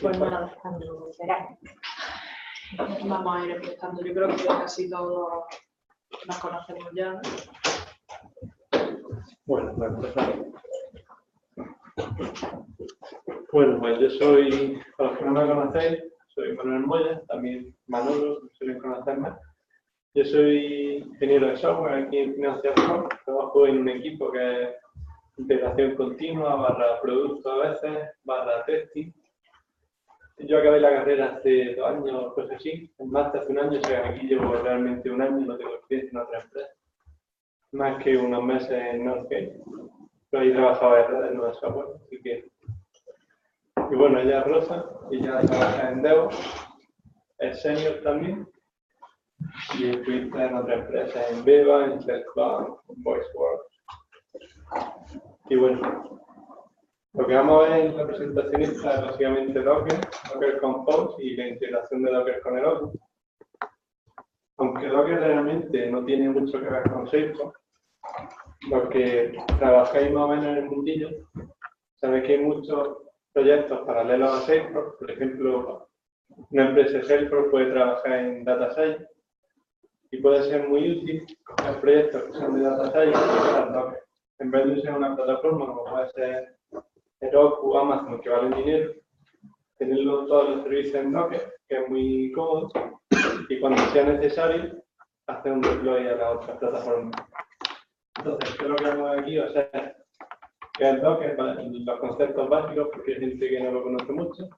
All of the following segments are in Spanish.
Pues nada, cuando queráis. Vamos a ir empezando. Yo creo que casi todos las conocemos ya. Bueno, pues empezamos. Bueno, pues yo soy, para los que no me conocéis, soy Manuel Moya, también Manolo, me suelen conocer más. Yo soy ingeniero de software aquí en financiación, trabajo en un equipo que es integración continua, barra producto a veces, barra testing. Yo acabé la carrera hace 2 años, pues así, el máster hace 1 año, o sea, aquí llevo realmente 1 año, no tengo experiencia en otra empresa. Más que unos meses en Northgate, pero ahí trabajaba de redes, no de software, así que... Y bueno, ella es Rosa, ella trabaja en DevOps, es senior también, y estuviste en otra empresa, en Beba, en Salesforce, en VoiceWorks. Y bueno, lo que vamos a ver en la presentación es básicamente Docker, Docker Compose y la integración de Docker con Heroku. Aunque Docker realmente no tiene mucho que ver con Salesforce, los que trabajáis más o menos en el mundillo, sabéis que hay muchos proyectos paralelos a Salesforce. Por ejemplo, una empresa de Salesforce puede trabajar en Data Science y puede ser muy útil coger proyectos que son de Data Science y usar Docker. En vez de usar una plataforma como puede ser Heroku, Amazon, que valen dinero, tenerlo todos los servicios en Docker, que es muy cómodo, y cuando sea necesario, hacer un deploy a la otra plataforma. Entonces, yo lo que hago aquí va a ser que el Docker, los conceptos básicos, porque hay gente que no lo conoce mucho.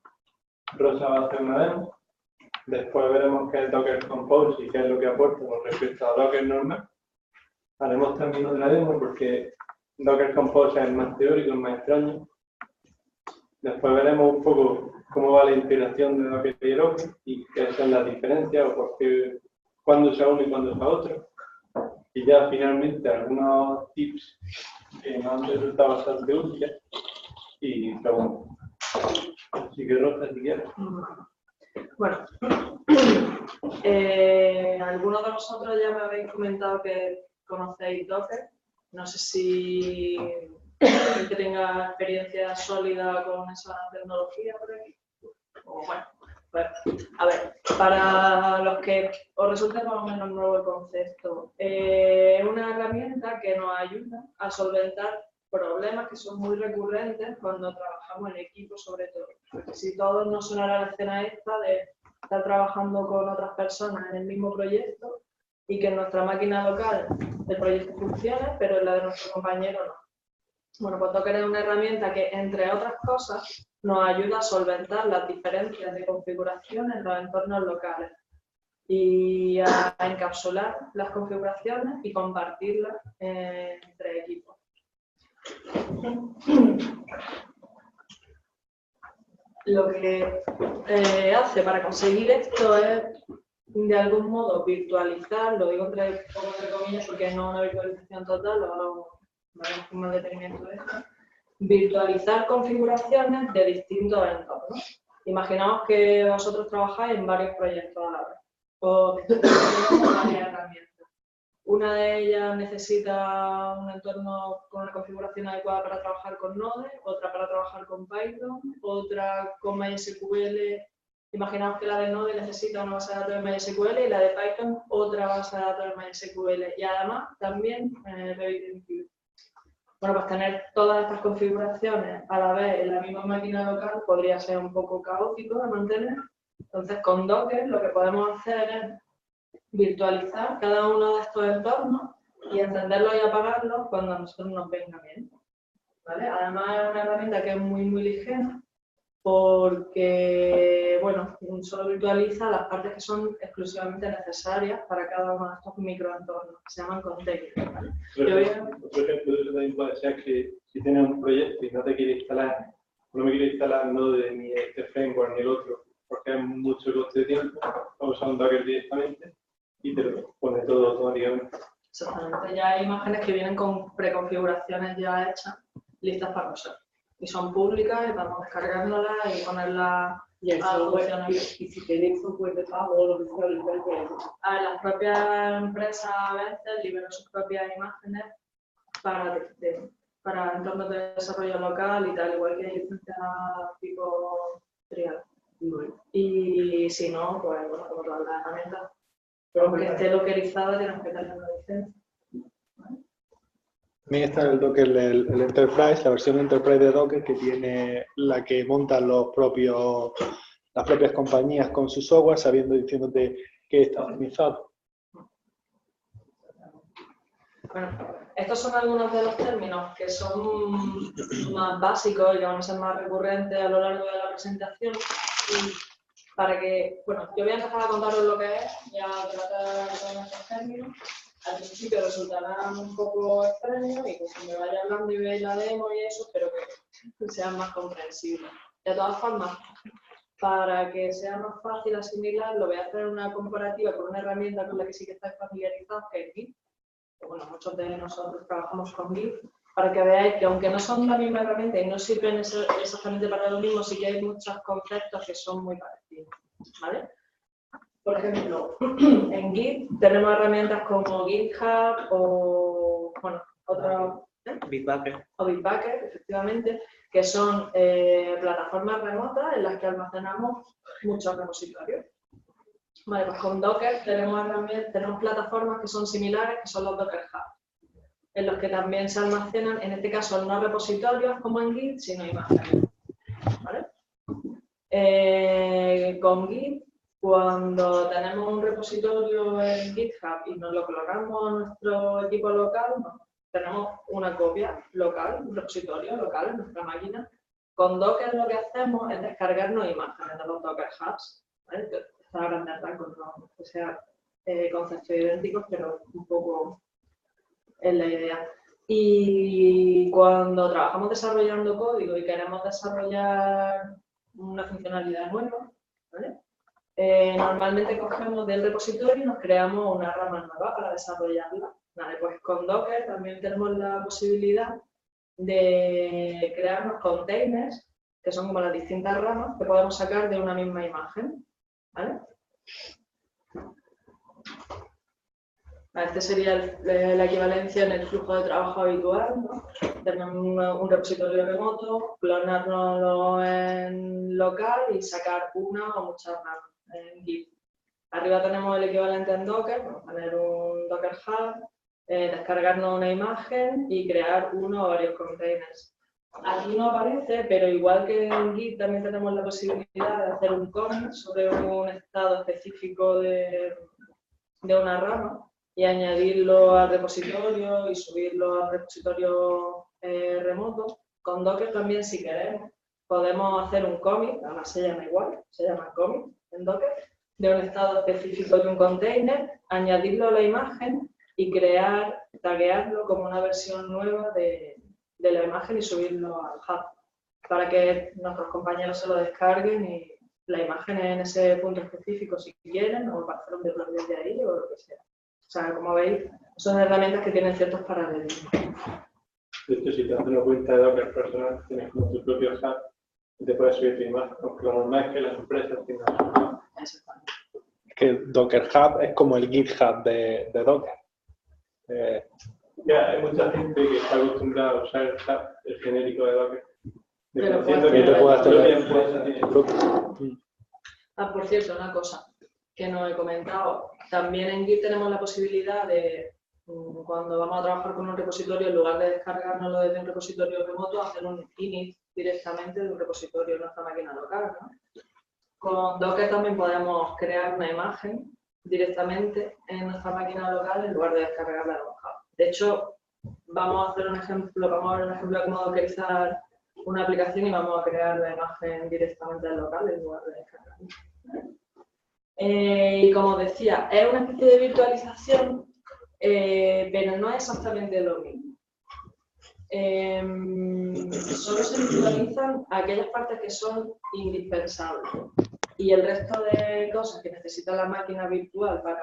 Rosa va a hacer una demo. Después veremos qué es Docker Compose y qué es lo que aporta con respecto a Docker normal. Haremos también otra demo porque Docker Compose es más teórico, es más extraño. Después veremos un poco cómo va la integración de Docker y Heroku y qué son las diferencias o por qué, cuándo usa uno y cuándo usa otro. Y ya finalmente algunos tips que nos han resultado bastante útiles. Y preguntas. Así que Rosa, si quieres. Bueno, algunos de vosotros ya me habéis comentado que conocéis Docker. No sé si alguien que tenga experiencia sólida con esa tecnología por aquí. O bueno, pues, a ver, para los que os resulte más o menos nuevo el concepto, es una herramienta que nos ayuda a solventar problemas que son muy recurrentes cuando trabajamos en equipo, sobre todo. Porque si todos nos sonará la escena esta de estar trabajando con otras personas en el mismo proyecto y que en nuestra máquina local el proyecto funcione, pero en la de nuestro compañero no. Bueno, pues Docker es una herramienta que, entre otras cosas, nos ayuda a solventar las diferencias de configuración en los entornos locales y a encapsular las configuraciones y compartirlas entre equipos. Lo que hace para conseguir esto es, de algún modo, virtualizar, lo digo entre comillas porque no es una virtualización total, lo veremos con más detenimiento de esto, virtualizar configuraciones de distintos entornos. Imaginaos que vosotros trabajáis en varios proyectos a la vez, o que tenemos varias herramientas. Una de ellas necesita un entorno con una configuración adecuada para trabajar con Node, otra para trabajar con Python, otra con MySQL. Imaginaos que la de Node necesita una base de datos de MySQL y la de Python otra base de datos de MySQL. Y además también RabbitMQ. Bueno, pues tener todas estas configuraciones a la vez en la misma máquina local podría ser un poco caótico de mantener. Entonces, con Docker lo que podemos hacer es virtualizar cada uno de estos entornos y encenderlos y apagarlos cuando a nosotros nos venga bien. ¿Vale? Además es una herramienta que es muy ligera porque, bueno, solo virtualiza las partes que son exclusivamente necesarias para cada uno de estos microentornos, que se llaman containers. ¿Vale? Otro ejemplo de eso también puede ser que si tienes un proyecto y no te quieres instalar, no me quiero instalar Node ni este framework ni el otro, porque es mucho coste de tiempo, vamos a usar un Docker directamente y te lo pone todo automáticamente. Exactamente, ya hay imágenes que vienen con preconfiguraciones ya hechas, listas para usar. Y son públicas y vamos descargándolas y ponerlas a funcionar. Y si tenéis software de pago, lo que sea, A ver, las propias empresas a veces liberan sus propias imágenes para para entornos de desarrollo local y tal, igual que hay licencias tipo trial. Y si no, pues bueno, como todas las herramientas, pero que esté localizada tenemos que tener una licencia. También está el Docker, el Enterprise, la versión Enterprise de Docker que tiene la que montan las propias compañías con su software, diciéndote que está optimizado. Bueno, estos son algunos de los términos que son más básicos y que van a ser más recurrentes a lo largo de la presentación. Y para que, bueno, yo voy a empezar a contaros lo que es y a tratar con estos términos. Al principio resultarán un poco extraños y conforme vaya hablando y veáis la demo y eso, espero que sean más comprensibles. De todas formas, para que sea más fácil asimilar, lo voy a hacer una comparativa con una herramienta con la que sí que estáis familiarizados, que es Git. Bueno, muchos de nosotros trabajamos con Git, para que veáis que aunque no son la misma herramienta y no sirven exactamente para lo mismo, sí que hay muchos conceptos que son muy parecidos, ¿vale? Por ejemplo, en Git tenemos herramientas como GitHub o, bueno, otras... Bitbucket. O Bitbucket, efectivamente, que son plataformas remotas en las que almacenamos muchos repositorios. Vale, pues con Docker tenemos plataformas que son similares, que son los Docker Hub, en los que también se almacenan, en este caso, no repositorios como en Git, sino imágenes. ¿Vale? Con Git, cuando tenemos un repositorio en GitHub y nos lo colocamos a nuestro equipo local, ¿no? Tenemos una copia local, un repositorio local en nuestra máquina. Con Docker lo que hacemos es descargarnos imágenes de los Docker Hubs, ¿vale? A grandes rasgos, no que sean conceptos idénticos, pero un poco es la idea. Y cuando trabajamos desarrollando código y queremos desarrollar una funcionalidad nueva, ¿vale? Normalmente cogemos del repositorio y nos creamos una rama nueva para desarrollarla. Vale, pues con Docker también tenemos la posibilidad de crearnos containers, que son como las distintas ramas que podemos sacar de una misma imagen. ¿Vale? Este sería la equivalencia en el flujo de trabajo habitual, ¿no? Tenemos un repositorio remoto, clonárnoslo en local y sacar una o muchas ramas en Git. Arriba tenemos el equivalente en Docker, tener un Docker Hub, descargarnos una imagen y crear uno o varios containers. Aquí no aparece, pero igual que en Git también tenemos la posibilidad de hacer un commit sobre un estado específico de una rama y añadirlo al repositorio y subirlo al repositorio remoto. Con Docker también, si queremos, podemos hacer un commit, además se llama igual, se llama commit en Docker, de un estado específico de un container, añadirlo a la imagen y taguearlo como una versión nueva de la imagen y subirlo al hub para que nuestros compañeros se lo descarguen y la imagen en ese punto específico si quieren o para hacer un deploy desde ahí o lo que sea. O sea, como veis, son herramientas que tienen ciertos paralelismos. De hecho, si te haces una cuenta de Docker personal, tienes como tu propio hub y te puedes subir tu imagen, aunque lo normal es que las empresas tengan su hub. Exactamente. Que Docker Hub es como el GitHub de Docker. Ya, hay mucha gente que está acostumbrada a usar el hub, el genérico de Docker. Pero Desconociendo puedes que tener la la propia empresa tiene. Ah, por cierto, una cosa que no he comentado. También en Git tenemos la posibilidad de, cuando vamos a trabajar con un repositorio, en lugar de descargárnoslo desde un repositorio remoto, hacer un init directamente de un repositorio en nuestra máquina local, ¿no? Con Docker también podemos crear una imagen directamente en nuestra máquina local en lugar de descargarla de un hub. De hecho, vamos a hacer un ejemplo, vamos a ver un ejemplo de cómo dockerizar una aplicación y vamos a crear la imagen directamente del local en lugar de descargarla. Y como decía, es una especie de virtualización, pero no es exactamente lo mismo. Solo se virtualizan aquellas partes que son indispensables y el resto de cosas que necesita la máquina virtual para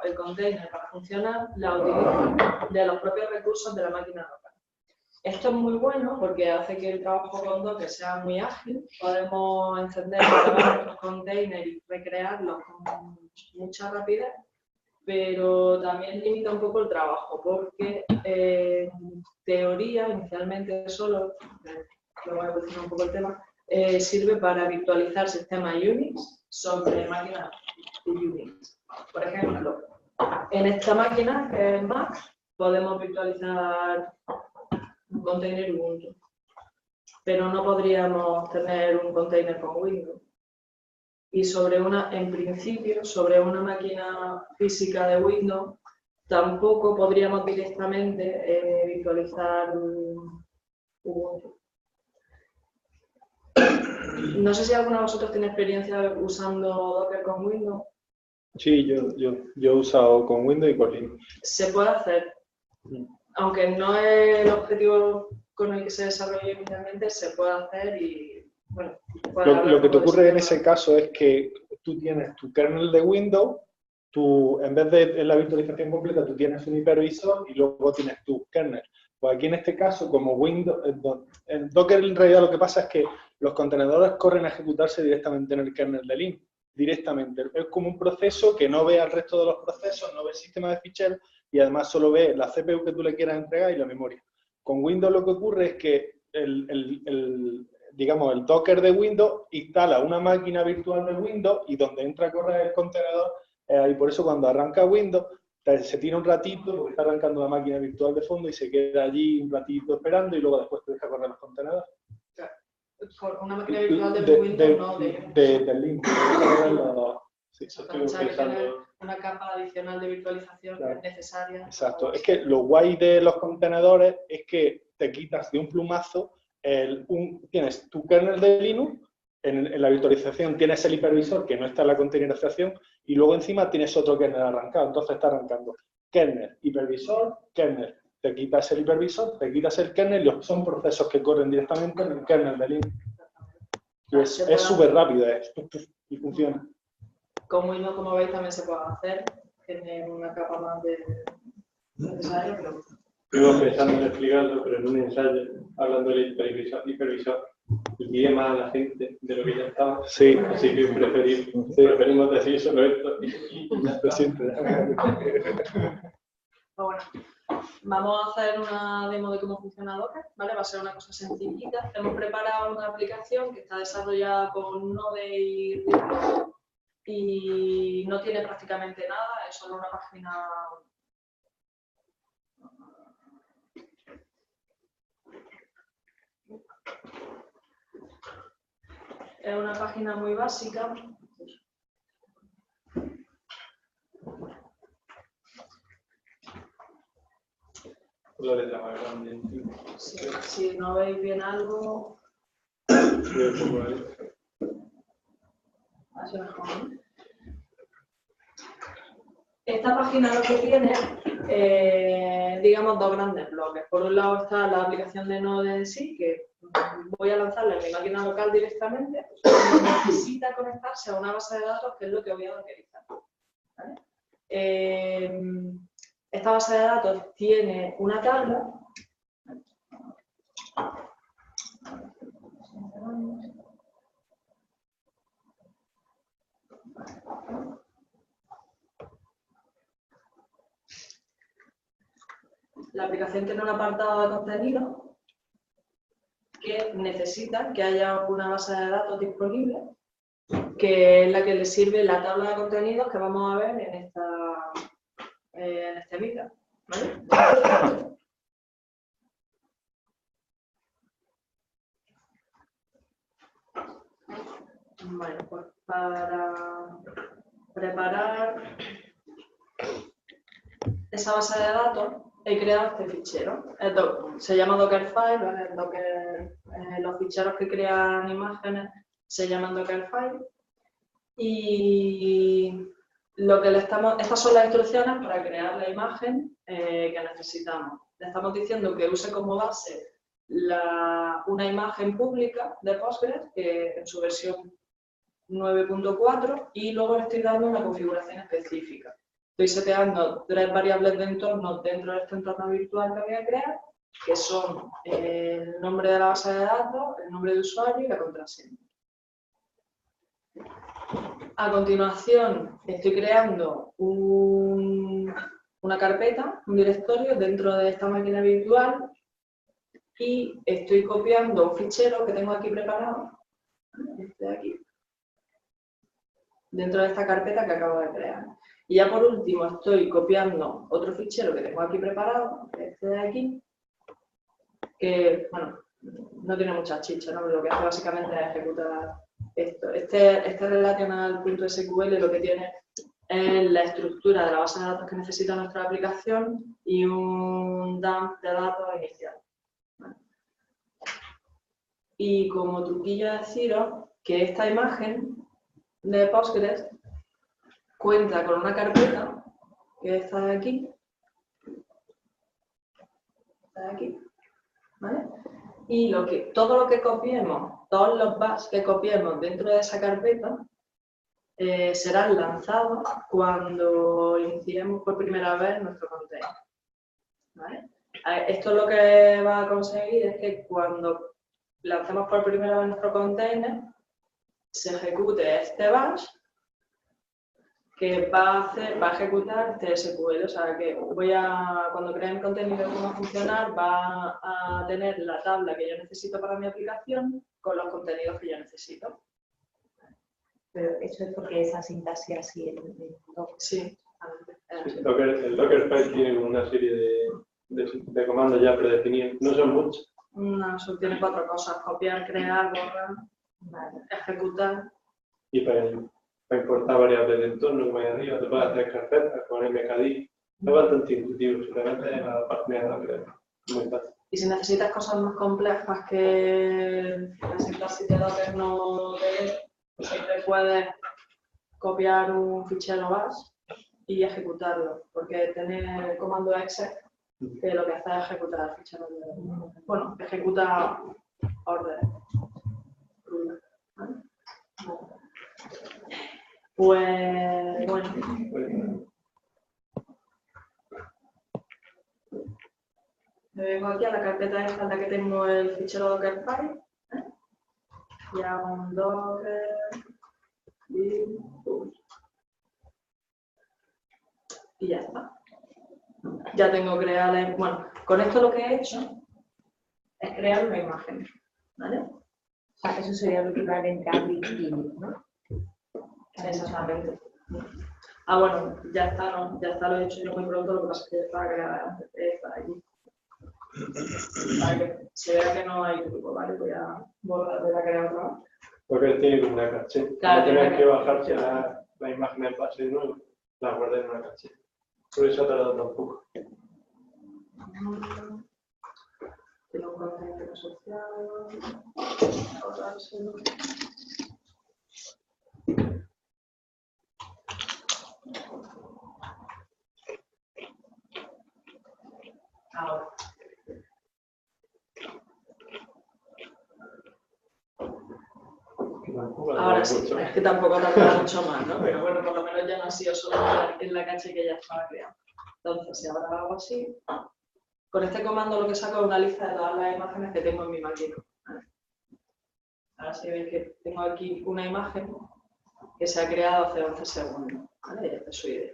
el container para funcionar la utilizan de los propios recursos de la máquina local. Esto es muy bueno porque hace que el trabajo con Docker sea muy ágil. Podemos encender nuestros containers y recrearlos con mucha rapidez. pero también limita un poco el trabajo, porque en teoría, inicialmente solo, luego voy a posicionar un poco el tema, sirve para virtualizar sistemas Unix sobre máquinas de Unix. Por ejemplo, en esta máquina, que es Mac, podemos virtualizar un container Ubuntu, pero no podríamos tener un container con Windows. Y en principio, sobre una máquina física de Windows, tampoco podríamos directamente virtualizar Ubuntu. No sé si alguno de vosotros tiene experiencia usando Docker con Windows. Sí, yo he usado con Windows y con Linux. Se puede hacer, aunque no es el objetivo con el que se desarrolla inicialmente, se puede hacer y, bueno, lo que te ocurre en ese caso es que tú tienes tu kernel de Windows, en vez de en la virtualización completa, tú tienes un hipervisor y luego tienes tu kernel. Pues aquí en este caso, como Windows, en Docker en realidad lo que pasa es que los contenedores corren a ejecutarse directamente en el kernel de Linux. Directamente. Es como un proceso que no ve al resto de los procesos, no ve el sistema de ficheros y además solo ve la CPU que tú le quieras entregar y la memoria. Con Windows lo que ocurre es que digamos, el Docker de Windows instala una máquina virtual de Windows y donde entra a correr el contenedor, y por eso cuando arranca Windows se tira un ratito porque está arrancando la máquina virtual de fondo y se queda allí un ratito esperando y luego después te deja correr los contenedores. Una máquina virtual de Windows, no de Linux. Sí, estoy pensando. Una capa adicional de virtualización que es necesaria. Exacto. Es que lo guay de los contenedores es que te quitas de un plumazo, tienes tu kernel de Linux, en la virtualización tienes el hipervisor que no está en la containerización y luego encima tienes otro kernel arrancado. Entonces está arrancando kernel, hipervisor, kernel. Te quitas el hipervisor, te quitas el kernel y son procesos que corren directamente en el kernel de Linux. Y es súper rápido y funciona. Con Windows, como veis, también se puede hacer, tener una capa más de necesaria, pero... Estuve pensando en explicarlo, pero en un ensayo, hablando del hipervisor, guié más a la gente de lo que ya estaba. Sí. Así que preferimos decir solo esto. Lo siento. Bueno, vamos a hacer una demo de cómo funciona Docker, ¿vale? Va a ser una cosa sencillita. Hemos preparado una aplicación que está desarrollada con Node y no tiene prácticamente nada, es solo una página. Es una página muy básica. La letra más grande. Si no veis bien algo, así mejor. Esta página lo que tiene, digamos, dos grandes bloques. Por un lado está la aplicación de Node en sí, que voy a lanzarla en mi máquina local directamente. Necesita conectarse a una base de datos, que es lo que voy a dockerizar. ¿Vale? Esta base de datos tiene una tabla. La aplicación tiene un apartado de contenido que necesita que haya una base de datos disponible, que es la que le sirve la tabla de contenidos que vamos a ver en este vídeo. ¿Vale? Bueno, pues para preparar esa base de datos he creado este fichero. Se llama Dockerfile, ¿vale? Los ficheros que crean imágenes se llaman Dockerfile. Y estas son las instrucciones para crear la imagen que necesitamos. Le estamos diciendo que use como base una imagen pública de Postgres en su versión 9.4 y luego le estoy dando una configuración específica. Estoy seteando 3 variables de entorno dentro de este entorno virtual que voy a crear, que son el nombre de la base de datos, el nombre de usuario y la contraseña. A continuación, estoy creando una carpeta, un directorio dentro de esta máquina virtual y estoy copiando un fichero que tengo aquí preparado, este de aquí, dentro de esta carpeta que acabo de crear. Y ya por último estoy copiando otro fichero que tengo aquí preparado, este de aquí, que, bueno, no tiene mucha chicha, ¿no? Lo que hace básicamente es ejecutar esto. Este relational.sql lo que tiene es la estructura de la base de datos que necesita nuestra aplicación y un dump de datos inicial. ¿Vale? Y como truquillo deciros que esta imagen de Postgres cuenta con una carpeta que está de aquí, ¿vale? Y todo lo que copiemos, todos los bus que copiemos dentro de esa carpeta serán lanzados cuando iniciemos por primera vez nuestro container, ¿vale? Esto lo que va a conseguir es que cuando lancemos por primera vez nuestro container, se ejecute este bash que va a ejecutar este SQL, o sea que cuando cree mi contenido que va a funcionar, va a tener la tabla que yo necesito para mi aplicación con los contenidos que yo necesito. Pero eso es porque esa sintaxis así en Docker. Sí. El Dockerfile tiene como una serie de comandos ya predefinidos, no son muchos. No, solo tiene 4 cosas: copiar, crear, borrar, Vale. ejecutar. Y para importar variables de entorno, como ahí arriba, te puedes hacer carpetas con MKD. Es bastante intuitivo, simplemente es la parte de Docker, muy fácil. Y si necesitas cosas más complejas que la sintaxis de Docker no te siempre puedes copiar un fichero bash y ejecutarlo, porque tiene el comando exe que lo que hace es ejecutar el fichero de... Bueno, ejecuta órdenes. ¿Vale? Pues, bueno. Me vengo aquí a la carpeta esta en la que tengo el fichero Dockerfile, ¿eh? Y hago un Docker y ya está. Ya tengo creada, bueno, con esto lo que he hecho es crear una imagen, ¿vale? O sea, eso sería lo equivalente a Wikidata, ¿no? Exactamente. Ah, bueno, ya está, ¿no? Ya está, lo he hecho yo muy pronto, lo que pasa es que ya estaba creada antes de estar aquí. Para que se vea que no hay truco, ¿vale? Voy a volver a crear otra vez. Porque tiene como una caché. Claro, No tienes que tiene bajarse la imagen en base nueva, la guardas en una caché. Por eso ha tardado tan poco. Tiene un contenedor asociado. Ahorrárselo. Ahora. Ahora sí, es que tampoco tarda mucho más, ¿no? Pero bueno, por lo menos ya no ha sido solo en la caché que ya estaba creada. Entonces, si ahora hago así, con este comando lo que saco es una lista de todas las imágenes que tengo en mi máquina, ¿vale? Ahora sí veis que tengo aquí una imagen que se ha creado hace 11 segundos, ¿vale? Y esta es su idea.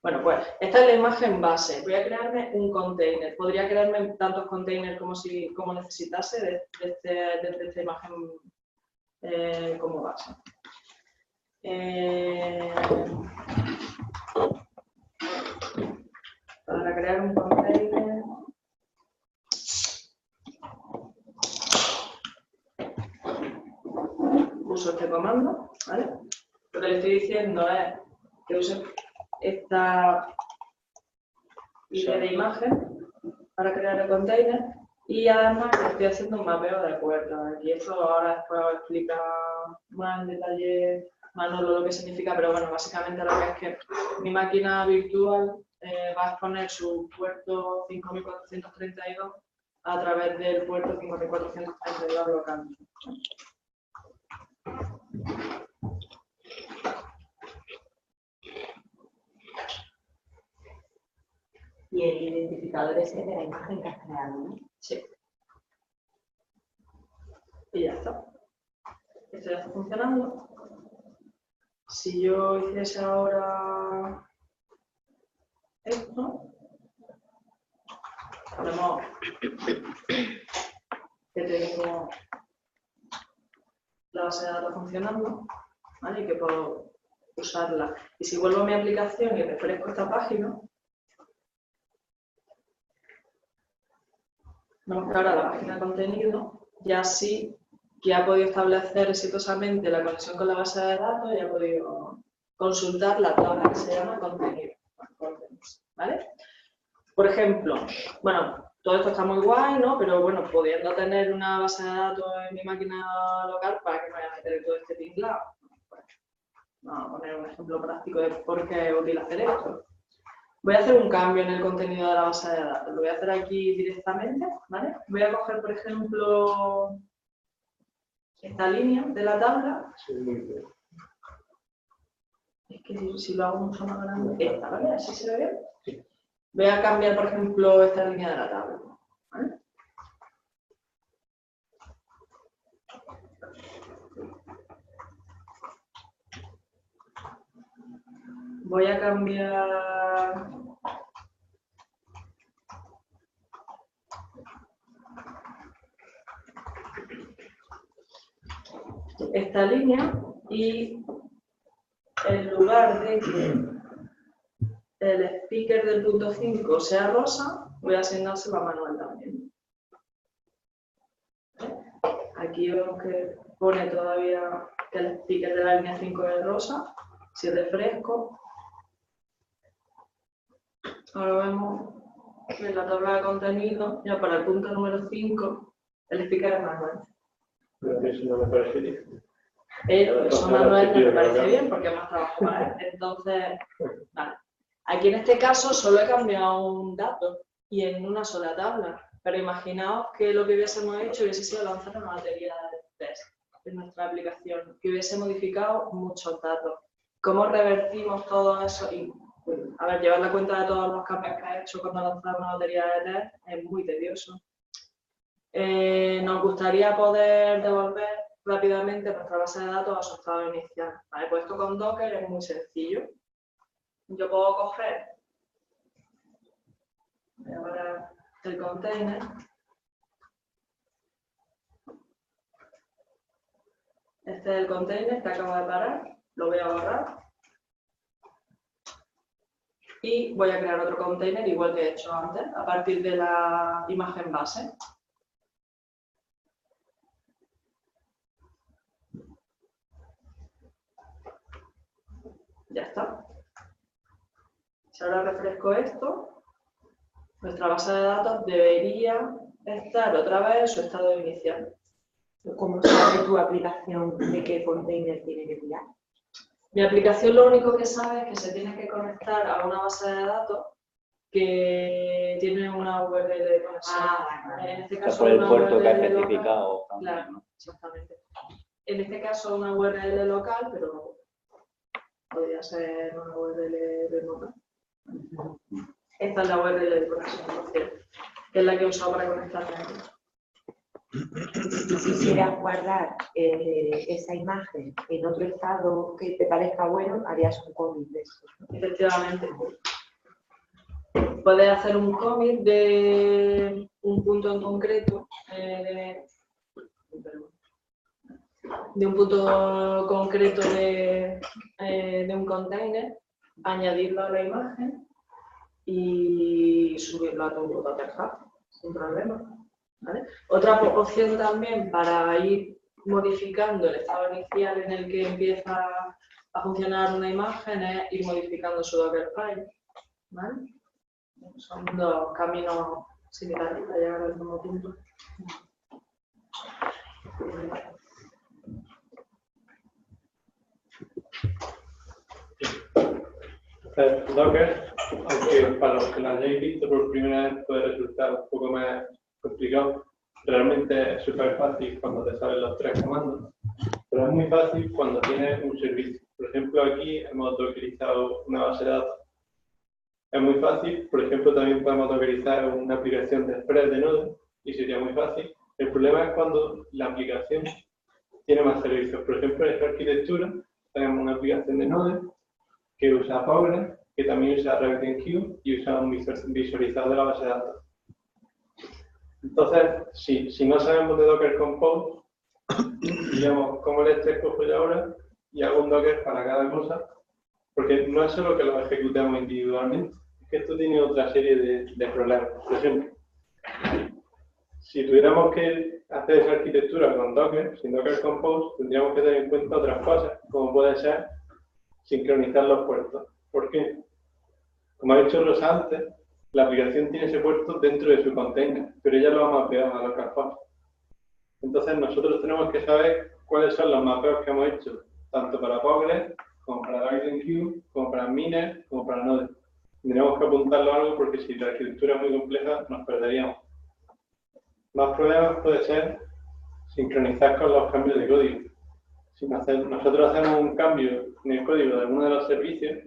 Bueno, pues esta es la imagen base. Voy a crearme un container. Podría crearme tantos containers como necesitase de esta imagen como base. Para crear un container uso este comando, ¿vale? Lo que le estoy diciendo es que use esta idea de imagen para crear el container y además estoy haciendo un mapeo de puertos. Y esto ahora después os explica más en detalle Manolo lo que significa, pero bueno, básicamente lo que es que mi máquina virtual va a exponer su puerto 5432 a través del puerto 5432 local. Y el identificador ese de la imagen que has creado, ¿no? Sí. Y ya está. Esto ya está funcionando. Si yo hiciese ahora esto, vemos que tengo la base de datos funcionando, ¿vale? Y que puedo usarla. Y si vuelvo a mi aplicación y refresco esta página, vemos que ahora la página de contenido ya sí que ha podido establecer exitosamente la conexión con la base de datos y ha podido consultar la tabla que se llama contenido, ¿vale? Por ejemplo, bueno, todo esto está muy guay, ¿no? Pero bueno, pudiendo tener una base de datos en mi máquina local, ¿para qué me voy a meter todo este tinglado? Pues, vamos a poner un ejemplo práctico de por qué es útil hacer esto. Voy a hacer un cambio en el contenido de la base de datos. Lo voy a hacer aquí directamente, ¿vale? Voy a coger, por ejemplo, esta línea de la tabla. Sí, muy bien. Es que si lo hago mucho más grande, esta, ¿vale? Así se ve bien. Sí. Voy a cambiar, por ejemplo, esta línea de la tabla, ¿vale? Voy a cambiar esta línea y en lugar de que el speaker del punto 5 sea rosa, voy a asignárselo a Manuel también. Aquí vemos que pone todavía que el speaker de la línea 5 es rosa. Si refresco, ahora vemos que en la tabla de contenido, ya para el punto número 5, el speaker es Manuel. Pero eso no me parece bien. Pero eso Manuel no me parece bien porque es más trabajo para él. Entonces, vale. Aquí en este caso solo he cambiado un dato y en una sola tabla. Pero imaginaos que lo que hubiésemos hecho hubiese sido lanzar una batería de test en nuestra aplicación, que hubiese modificado muchos datos. ¿Cómo revertimos todo eso? Y, a ver, llevar la cuenta de todos los cambios que ha hecho cuando lanzamos una batería de test es muy tedioso. Nos gustaría poder devolver rápidamente nuestra base de datos a su estado inicial. ¿Vale? Pues esto con Docker es muy sencillo. Yo puedo coger ahora el container este es el container que acabo de parar, lo voy a borrar y voy a crear otro container igual que he hecho antes a partir de la imagen base. Ya está. Si ahora refresco esto, nuestra base de datos debería estar otra vez en su estado inicial. ¿Cómo sabe tu aplicación de qué container tiene que tirar? Mi aplicación lo único que sabe es que se tiene que conectar a una base de datos que tiene una URL de conexión. En este caso, por el una puerto que ha URL especificado. local. También, Claro, ¿no? exactamente. En este caso una URL local, pero podría ser una URL remota. Esta es la URL de conexión, por cierto, que es la que he usado para conectarme aquí. Si quisieras guardar esa imagen en otro estado que te parezca bueno, harías un commit de eso, ¿no? Efectivamente. Puedes hacer un commit de un punto en concreto, de un punto concreto de un container, añadirlo a la imagen y subirlo a tu Docker Hub, sin problema. ¿Vale? Otra opción también para ir modificando el estado inicial en el que empieza a funcionar una imagen es ir modificando su Dockerfile. ¿Vale? Son dos caminos similares para llegar al mismo punto. Docker, aunque para los que lo hayáis visto por primera vez puede resultar un poco más complicado, realmente es súper fácil cuando te saben los 3 comandos, pero es muy fácil cuando tienes un servicio. Por ejemplo, aquí hemos dockerizado una base de datos. Es muy fácil, por ejemplo, también podemos dockerizar una aplicación de Express de Node y sería muy fácil. El problema es cuando la aplicación tiene más servicios. Por ejemplo, en esta arquitectura tenemos una aplicación de Node que usa Postgres, que también usa RabbitMQ y usa un visualizador de la base de datos. Entonces, si no sabemos de Docker Compose, digamos, ¿cómo le cojo yo ahora? Y hago un Docker para cada cosa, porque no es solo que lo ejecutemos individualmente, es que esto tiene otra serie de problemas. Por ejemplo, si tuviéramos que hacer esa arquitectura con Docker, sin Docker Compose, tendríamos que tener en cuenta otras cosas, como puede ser sincronizar los puertos. ¿Por qué? Como ha dicho Rosa antes, la aplicación tiene ese puerto dentro de su container, pero ella lo ha mapeado a localhost. Entonces nosotros tenemos que saber cuáles son los mapeos que hemos hecho, tanto para Postgres, como para RabbitMQ, como para Miner, como para Node. Tendríamos que apuntarlo a algo porque si la arquitectura es muy compleja nos perderíamos. Más problemas puede ser sincronizar con los cambios de código. Si nosotros hacemos un cambio en el código de alguno de los servicios,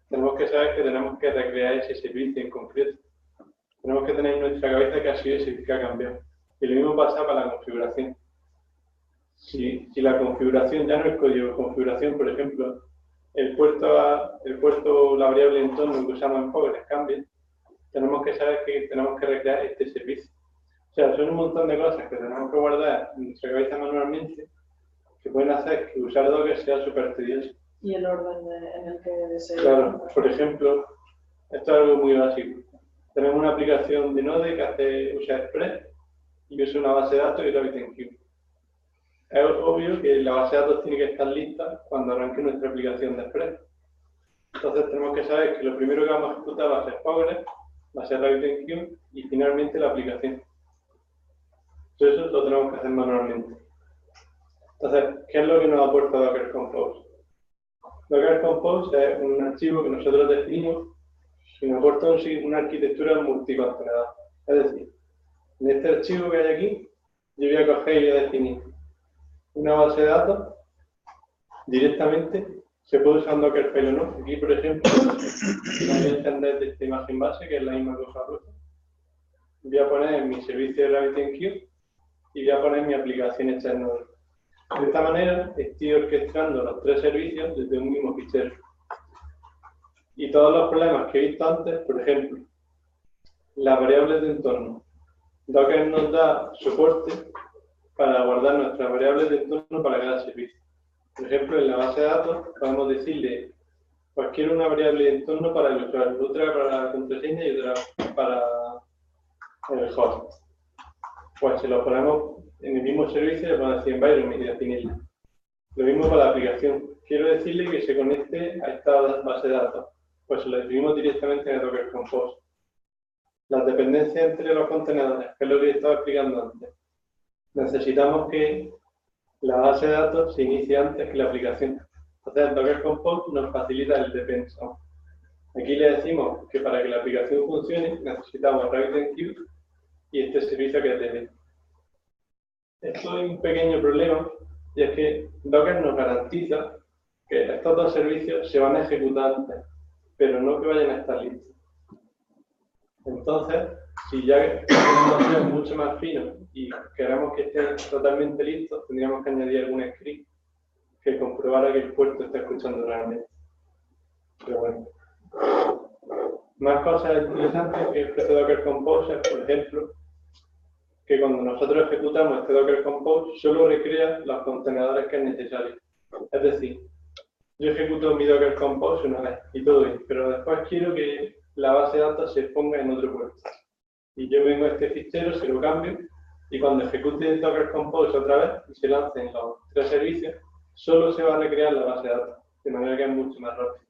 tenemos que saber que tenemos que recrear ese servicio en concreto. Tenemos que tener en nuestra cabeza que ha sido ese que ha cambiado. Y lo mismo pasa para la configuración. Si la configuración ya no es código, configuración, por ejemplo, el puerto, la variable entorno que usamos en Postgres cambia, tenemos que saber que tenemos que recrear este servicio. O sea, son un montón de cosas que tenemos que guardar en nuestra cabeza manualmente que pueden hacer que usar Docker sea súper tedioso. Y el orden en el que se... Claro, por ejemplo, esto es algo muy básico. Tenemos una aplicación de Node que usa Express y usa una base de datos y RabbitMQ. Es obvio que la base de datos tiene que estar lista cuando arranque nuestra aplicación de Express. Entonces tenemos que saber que lo primero que vamos a ejecutar va a ser Postgres, va a ser RabbitMQ y finalmente la aplicación. Todo eso lo tenemos que hacer manualmente. Entonces, ¿qué es lo que nos aporta Docker Compose? Docker Compose es un archivo que nosotros definimos y nos aporta una arquitectura multicontenedor. Es decir, en este archivo que hay aquí, yo voy a coger y voy a definir una base de datos directamente. Se puede usar un Dockerfile o no. Aquí, por ejemplo, voy a entender de esta imagen base, que es la misma cosa rusa. Voy a poner mi servicio de RabbitMQ y voy a poner mi aplicación hecha en Node. De esta manera estoy orquestando los tres servicios desde un mismo fichero. Y todos los problemas que he visto antes, por ejemplo, las variables de entorno. Docker nos da soporte para guardar nuestras variables de entorno para cada servicio. Por ejemplo, en la base de datos podemos decirle cualquier una variable de entorno para el usuario, otra para la contraseña y otra para el host. Pues se lo ponemos en el mismo servicio, le podemos decir environment y definirla. Lo mismo para la aplicación. Quiero decirle que se conecte a esta base de datos. Pues lo definimos directamente en el Docker Compose. Las dependencias entre los contenedores, que es lo que estaba explicando antes. Necesitamos que la base de datos se inicie antes que la aplicación. Entonces el Docker Compose nos facilita el depend zone. Aquí le decimos que para que la aplicación funcione necesitamos RabbitMQ y este servicio que es DB. Esto es un pequeño problema, y es que Docker nos garantiza que estos dos servicios se van a ejecutar antes, pero no que vayan a estar listos. Entonces, si ya queremos ser mucho más finos y queremos que estén totalmente listos, tendríamos que añadir algún script que comprobara que el puerto está escuchando realmente. Pero bueno. Más cosas interesantes que ofrece Docker Compose es, por ejemplo, que cuando nosotros ejecutamos este Docker Compose solo recrea los contenedores que es necesario. Es decir, yo ejecuto mi Docker Compose una vez y todo bien, pero después quiero que la base de datos se ponga en otro puerto. Y yo vengo a este fichero, se lo cambio, y cuando ejecute el Docker Compose otra vez y se lancen los tres servicios, solo se va a recrear la base de datos, de manera que es mucho más rápido.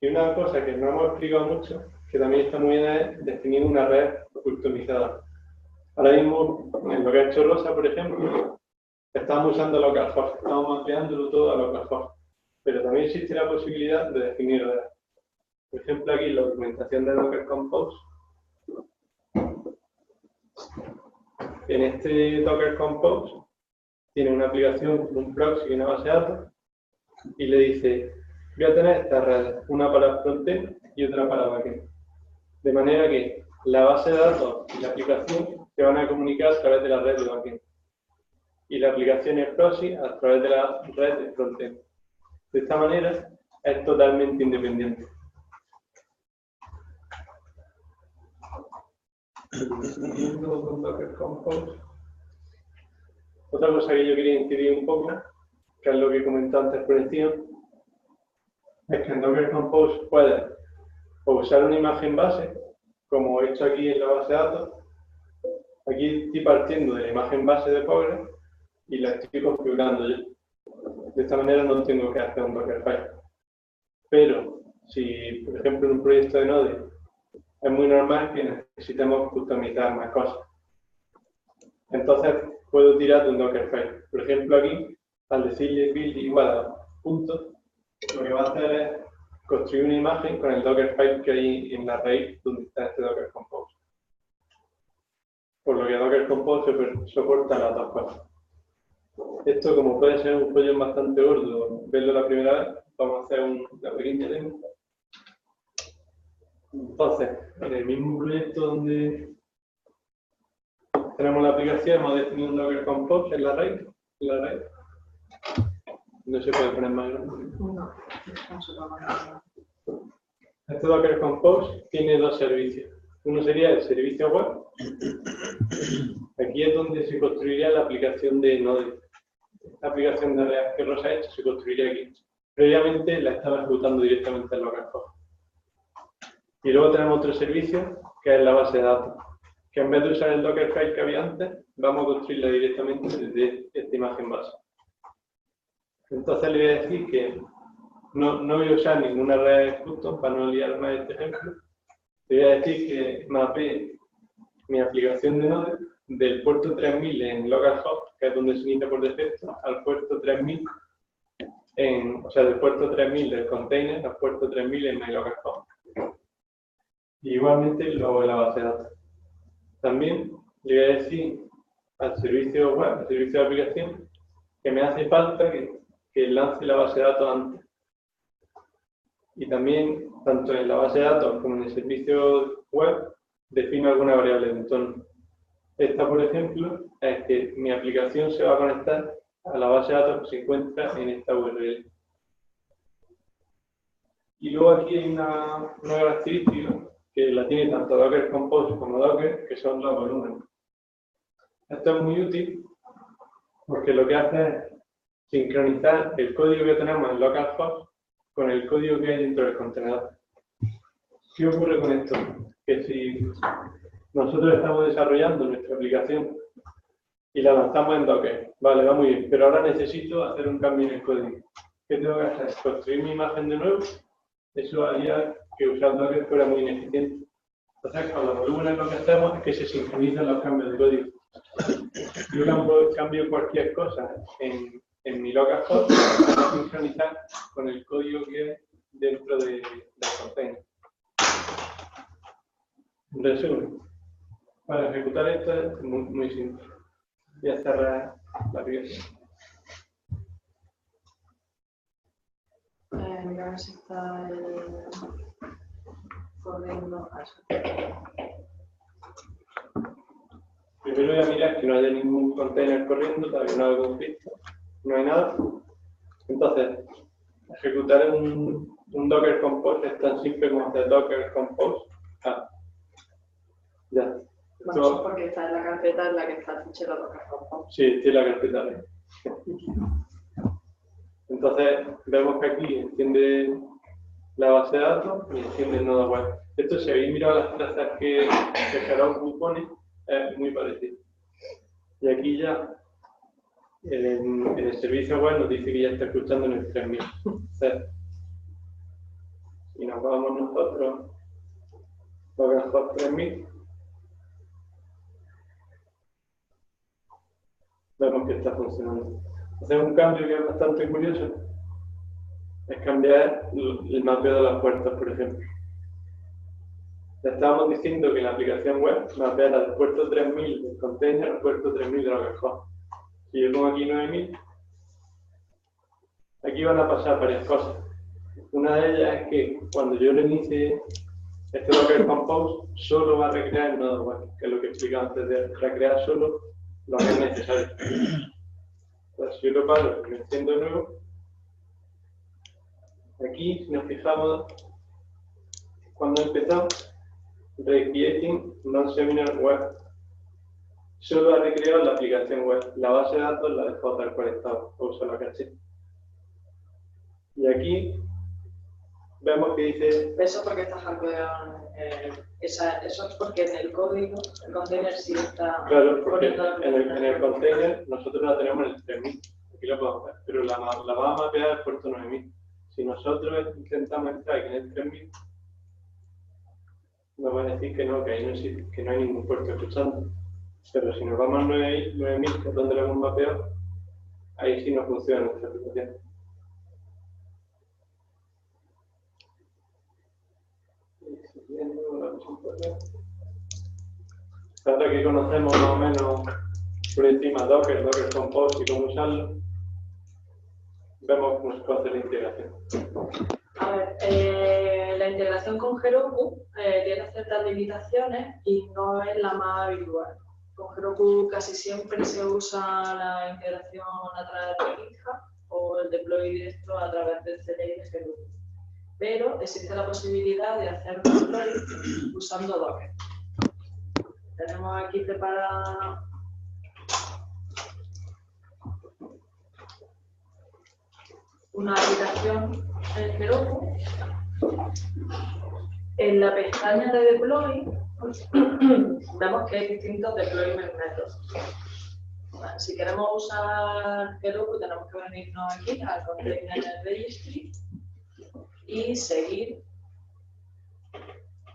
Y una cosa que no hemos explicado mucho, que también está muy bien, es definir una red customizada. Ahora mismo, en lo que ha hecho Rosa, por ejemplo, estamos usando localhost, estamos ampliándolo todo a localhost. Pero también existe la posibilidad de definir redes. Por ejemplo, aquí la documentación de Docker Compose. En este Docker Compose tiene una aplicación, un proxy y una base de datos, y le dice, voy a tener estas redes, una para frontend y otra para backend. De manera que la base de datos y la aplicación se van a comunicar a través de la red de backend. y la aplicación es proxy a través de la red de frontend. De esta manera es totalmente independiente. Siguiendo con Docker Compose. Otra cosa que yo quería incidir un poco, que es lo que comenté antes por encima, es que en Docker Compose puedes usar una imagen base, como he hecho aquí en la base de datos. Aquí estoy partiendo de la imagen base de Postgres y la estoy configurando yo. De esta manera no tengo que hacer un Dockerfile. Pero si, por ejemplo, en un proyecto de Node es muy normal que necesitemos customizar más cosas. Entonces puedo tirar de un Dockerfile. Por ejemplo, aquí, al decirle build igual a punto, lo que va a hacer es construir una imagen con el Dockerfile que hay en la raíz donde está este Docker Compose. Por lo que Docker Compose soporta las dos cosas. Esto, como puede ser un follón bastante gordo, verlo la primera vez, vamos a hacer una pequeña demo. Entonces, en el mismo proyecto donde tenemos la aplicación, hemos definido un Docker Compose en la raíz. No se puede poner más grande. No, no se lo mando. Este Docker Compose tiene dos servicios. Uno sería el servicio web. Aquí es donde se construiría la aplicación de Node. Esta aplicación de React que Rosa ha hecho se construiría aquí. Previamente la estaba ejecutando directamente en localhost. Y luego tenemos otro servicio, que es la base de datos, que en vez de usar el Dockerfile que había antes, vamos a construirla directamente desde esta imagen base. Entonces le voy a decir que no voy a usar ninguna red custom para no liar más este ejemplo. Le voy a decir que mapee mi aplicación de Node del puerto 3000 en localhost, que es donde se inicia por defecto, al puerto 3000, o sea, del puerto 3000 del container al puerto 3000 en my localhost. Y igualmente lo hago en la base de datos. También le voy a decir al servicio web, al servicio de aplicación, que me hace falta que lance la base de datos antes. Y también, tanto en la base de datos como en el servicio web, defino alguna variable de entorno. Esta, por ejemplo, es que mi aplicación se va a conectar a la base de datos que se encuentra en esta URL. Y luego aquí hay una característica que la tiene tanto Docker Compose como Docker, que son los volúmenes. Esto es muy útil porque lo que hace es sincronizar el código que tenemos en localhost con el código que hay dentro del contenedor. ¿Qué ocurre con esto? Que si nosotros estamos desarrollando nuestra aplicación y la lanzamos en Docker, vale, va muy bien, pero ahora necesito hacer un cambio en el código. ¿Qué tengo que hacer? ¿Construir mi imagen de nuevo? Eso haría que usar Docker fuera muy ineficiente. Entonces, con los volúmenes lo que hacemos es que se sincronizan los cambios de código. Yo cambio cualquier cosa en mi localhost para sincronizar con el código que hay dentro del container. En resumen, para ejecutar esto es muy simple. Voy a cerrar la aplicación. Mira a ver si está corriendo. Primero voy a mirar que no haya ningún container corriendo, todavía no hay conflicto, no hay nada. Entonces, ejecutar un Docker Compose es tan simple como hacer Docker Compose. Ya. Bueno, eso es porque está en la carpeta en la que está el fichero Docker Compose. Sí, estoy en la carpeta. Entonces, vemos que aquí enciende la base de datos y enciende el nodo web. Esto, si habéis mirado las trazas que Heroku pone, es muy parecido. Y aquí ya, en el servicio web nos dice que ya está escuchando en el 3000. Y nos vamos nosotros localhost 3000. Vemos que está funcionando. Entonces, un cambio que es bastante curioso es cambiar el mapeo de las puertas, por ejemplo. Ya estábamos diciendo que en la aplicación web mapea del puerto 3000 del container al puerto 3000 de localhost. Si yo pongo aquí 9000, aquí van a pasar varias cosas. Una de ellas es que cuando yo reinicie este Docker Compose, solo va a recrear el nodo web, que es lo que explicaba antes de recrear solo lo que es necesario. Entonces, si yo lo paro y lo enciendo de nuevo, aquí, si nos fijamos, cuando empezamos, Recreating Non-Seminar Web, solo ha recreado la aplicación web. La base de datos la dejó tal cual estaba, o usa la caché. Y aquí vemos que dice. Eso porque está hackeado. Eso es porque en el código, el container sí está. Claro, porque poniendo en el container nosotros la tenemos en el 3000. Aquí lo podemos ver, pero la vamos a mapear al puerto 9000. Si nosotros intentamos entrar aquí en el 3000, nos va a decir que no, que ahí no existe, que no hay ningún puerto escuchando. Pero si nos vamos al 9000, que es donde lo hemos mapeado, ahí sí no funciona nuestra aplicación. Ahora que conocemos más o menos por encima Docker Compose y cómo usarlo, vemos cómo se puede hacer la integración. A ver, la integración con Heroku tiene ciertas limitaciones y no es la más habitual. Con Heroku casi siempre se usa la integración a través de GitHub o el deploy directo a través del CLI de Heroku. Pero existe la posibilidad de hacer deploy usando Docker. Tenemos aquí preparada una aplicación en Heroku. En la pestaña de deploy vemos que hay distintos deployment methods. Bueno, si queremos usar Heroku tenemos que venirnos aquí al Container Registry y seguir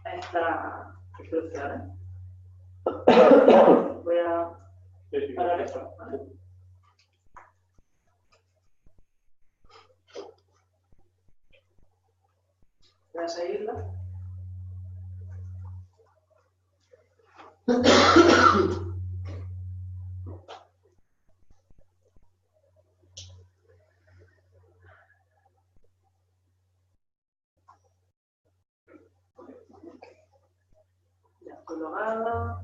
estas instrucciones. Voy a parar esto, ¿vale? Voy a seguirla. Ya estoy logada.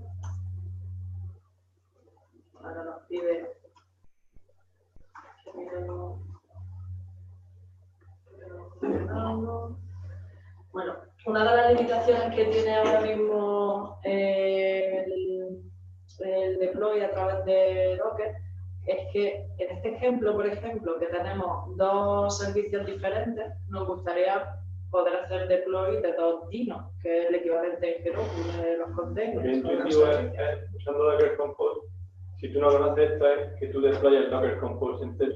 Ahora nos pide que miremos. Bueno, una de las limitaciones que tiene ahora mismo el deploy a través de Docker es que en este ejemplo, por ejemplo, que tenemos dos servicios diferentes, nos gustaría poder hacer deploy de dos dinos, que es el equivalente en Heroku de los containers. Lo intuitivo es usando Docker Compose. Si tú no conoces esto, es que tú deployas el Docker Compose entero.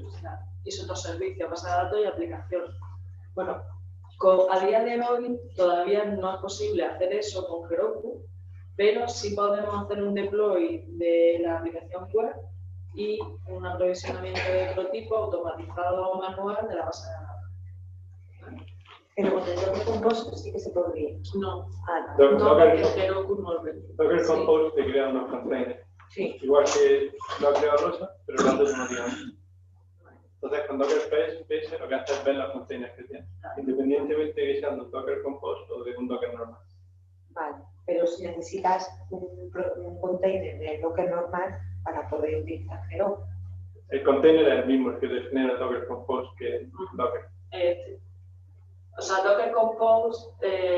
Y sus dos servicios, base de datos y aplicación. Bueno, a día de hoy todavía no es posible hacer eso con Heroku, pero sí podemos hacer un deploy de la aplicación web y un aprovisionamiento de otro tipo automatizado o manual de la base de datos. Pero con el Docker Compose sí que se podría. No, Docker porque Heroku no lo permite. Docker Compose te crea unos containers. Sí. Igual que lo ha creado Rosa, pero lo hace automáticamente. Entonces, con Docker PS lo que hace es ver los containers que tiene, independientemente de que sean de Docker Compose o de un Docker normal. Vale, pero si necesitas un container de Docker normal para poder utilizar Heroku. El container es el mismo, el que te genera Docker Compose que Docker. O sea, Docker Compose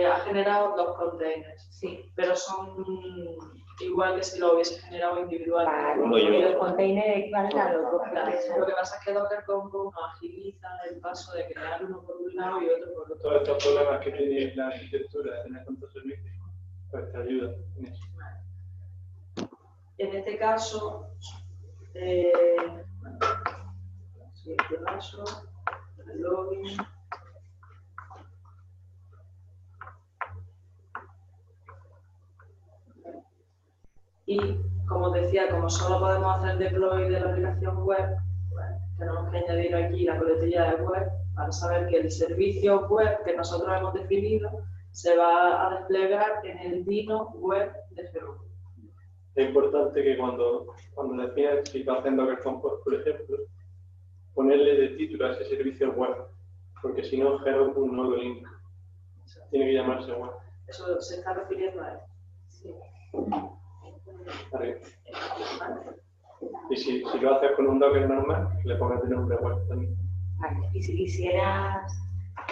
ha generado dos containers, Sí. pero son igual que si lo hubiese generado individualmente. Vale, y los containers equivalen a los dos Claro, containers. lo que pasa es que Docker Compose nos agiliza el paso de crear uno por un lado y otro por otro. Todos estos problemas que tiene la arquitectura de tener tantos servicios, pues te ayuda en eso. En este caso, bueno, siguiente paso, el login. Y como decía, como solo podemos hacer deploy de la aplicación web, pues, tenemos que añadir aquí la coletilla de web para saber que el servicio web que nosotros hemos definido se va a desplegar en el dino web de Heroku. Es importante que cuando defines si estás haciendo Docker Compose, por ejemplo, ponerle de título a ese servicio web, porque si no, Heroku no lo linka. Tiene que llamarse web. Eso se está refiriendo a él. Sí. Vale. Vale. Y si lo haces con un Docker normal, le pongas de nombre web también. Vale. Y si quisieras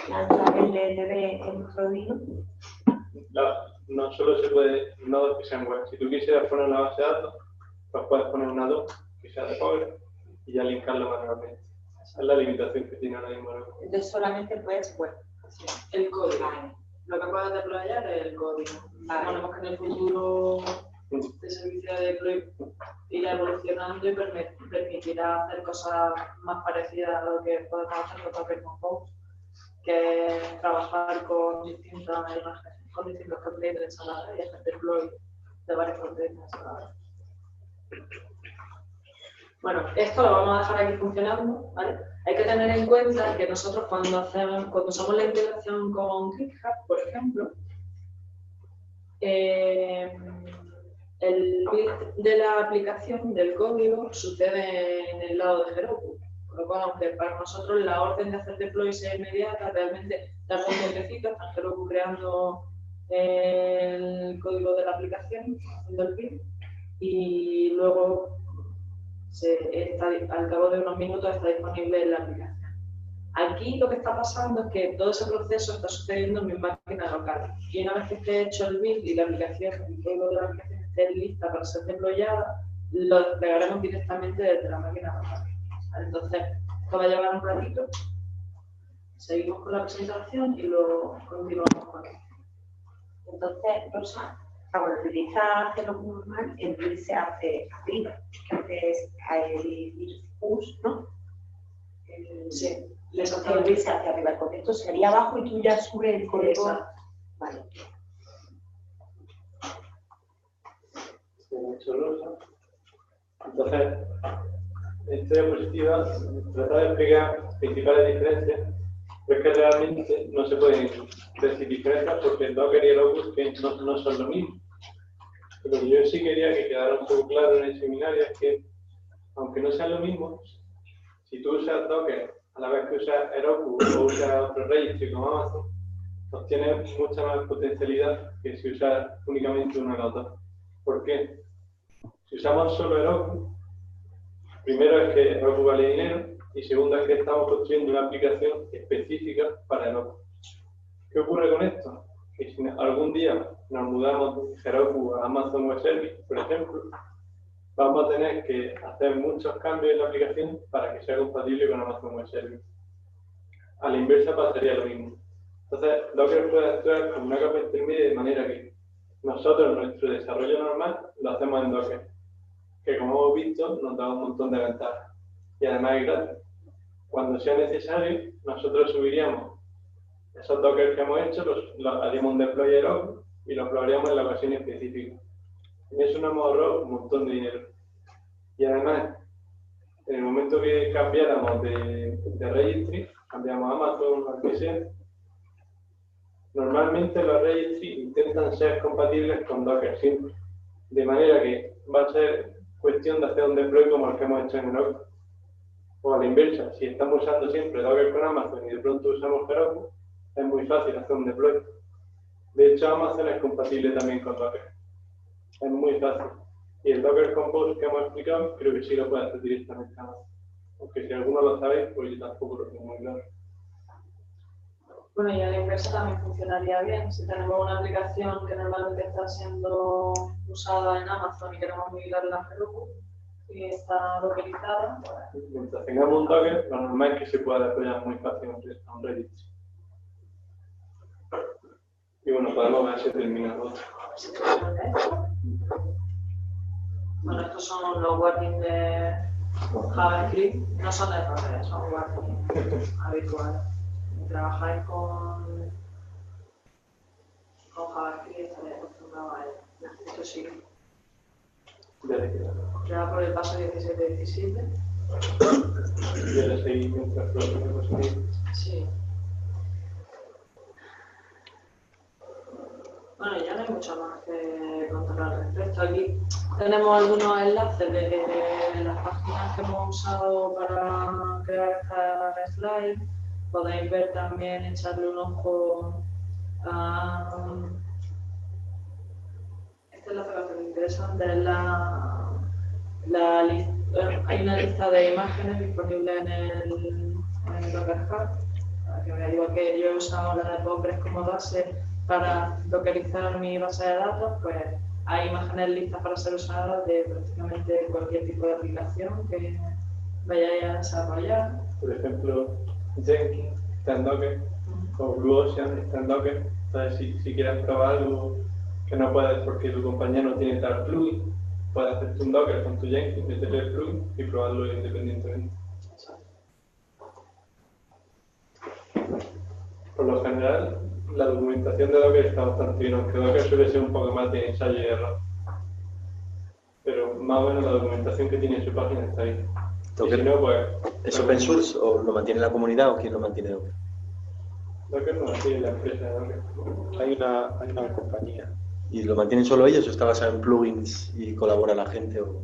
lanzar el DNB en otro día, No solo se puede nodos que sean web. Si tú quisieras poner una base de datos, pues puedes poner una doc que sea de Power y ya linkarlo manualmente. Esa es la limitación que tiene ahora mismo. entonces solamente puedes web. Sí, el código. Vale. Lo que puedes deployar es el código. Vale. Suponemos que en el futuro este servicio de deploy irá evolucionando y permitirá hacer cosas más parecidas a lo que podemos hacer con Docker Compose, que es trabajar con distintas imágenes, con distintos containers a la vez y hacer deploy de varios containers a la vez. Bueno, esto lo vamos a dejar aquí funcionando, ¿vale? Hay que tener en cuenta que nosotros cuando usamos la integración con GitHub, por ejemplo, el build de la aplicación, del código, sucede en el lado de Heroku. Con lo cual, aunque para nosotros la orden de hacer deploy sea inmediata, realmente tarda un tiempecito, está en Heroku creando el código de la aplicación, haciendo el build, y luego al cabo de unos minutos está disponible en la aplicación. Aquí lo que está pasando es que todo ese proceso está sucediendo en mi máquina local. Y una vez que esté hecho el build y la aplicación, el código de la aplicación esté lista para ser deployada, lo desplegaremos directamente desde la máquina local. Entonces, esto va a llevar un ratito. Seguimos con la presentación y luego continuamos con esto. Entonces, Rosa, cuando utilizas Heroku normal, el build se hace arriba, que haces el push, ¿no? Sí. El build se hace arriba, el contexto sería abajo y tú ya subes el código. Exacto. Vale. Entonces, esta diapositiva trata de explicar principales diferencias, pero es que realmente no se pueden decir diferencias porque el Docker y el Opus no son lo mismo. Lo que yo sí quería que quedara un poco claro en el seminario es que, aunque no sean lo mismo, si tú usas Docker a la vez que usas Heroku o usas otro registry como Amazon, obtienes mucha más potencialidad que si usas únicamente uno de los dos. ¿Por qué? Si usamos solo Heroku, primero es que Heroku vale dinero y segundo es que estamos construyendo una aplicación específica para Heroku. ¿Qué ocurre con esto? Que si algún día nos mudamos de Heroku a Amazon Web Service, por ejemplo, vamos a tener que hacer muchos cambios en la aplicación para que sea compatible con Amazon Web Service. A la inversa pasaría lo mismo. Entonces, Docker puede actuar como una capa intermedia de manera que nosotros, nuestro desarrollo normal, lo hacemos en Docker, que como hemos visto, nos da un montón de ventajas. Y además es gratis. Cuando sea necesario, nosotros subiríamos esos Docker que hemos hecho, los haríamos un deploy Heroku y los probaríamos en la ocasión específica. En eso nos hemos ahorrado un montón de dinero. Y además, en el momento que cambiáramos de registry, cambiamos a Amazon o al que sea, normalmente los registry intentan ser compatibles con Docker simple. De manera que va a ser cuestión de hacer un deploy como el que hemos hecho en Heroku. O a la inversa, si estamos usando siempre Docker con Amazon y de pronto usamos Heroku, es muy fácil hacer un deploy. De hecho, Amazon es compatible también con Docker. Es muy fácil. Y el Docker Compose que hemos explicado, creo que sí lo puede hacer directamente Amazon. Aunque si alguno lo sabéis, pues yo tampoco lo tengo muy claro. Bueno, y a la inversa también funcionaría bien. Si tenemos una aplicación que normalmente está siendo usada en Amazon y queremos migrarla a Heroku y está localizada, pues... Mientras tengamos un Docker, lo normal es que se pueda deployar muy fácilmente a un registry. Y bueno, podemos ver si termina todo. Bueno, estos son los warnings de JavaScript, no son errores, son warnings habituales. Si trabajáis con JavaScript, estaréis acostumbrados a ello. Esto sí. Ya por el paso 17-17. Y ahora seguir mientras lo que Sí. Bueno, ya no hay mucho más que contar al respecto. Aquí tenemos algunos enlaces de las páginas que hemos usado para crear esta slide. Podéis ver también, echarle un ojo a este enlace bastante interesante, es hay una lista de imágenes disponible en el Docker Hub, que igual que yo he usado la de Postgres como base para dockerizar mi base de datos, pues hay imágenes listas para ser usadas de prácticamente cualquier tipo de aplicación que vayáis a desarrollar. Por ejemplo, Jenkins está en Docker, o Blue Ocean está en Docker. Entonces, si quieres probar algo que no puedes porque tu compañero no tiene tal plugin, puedes hacerte un Docker con tu Jenkins, meterle el plugin y probarlo independientemente. Por lo general, la documentación de Docker está bastante bien, aunque Docker suele ser un poco más de ensayo y error. Pero más o menos la documentación que tiene en su página está bien. Y si no, pues... ¿Es open source o lo mantiene la comunidad o quién lo mantiene Docker? Docker no lo tiene la empresa de Docker. Hay una compañía. ¿Y lo mantienen solo ellos o está basado en plugins y colabora la gente? O...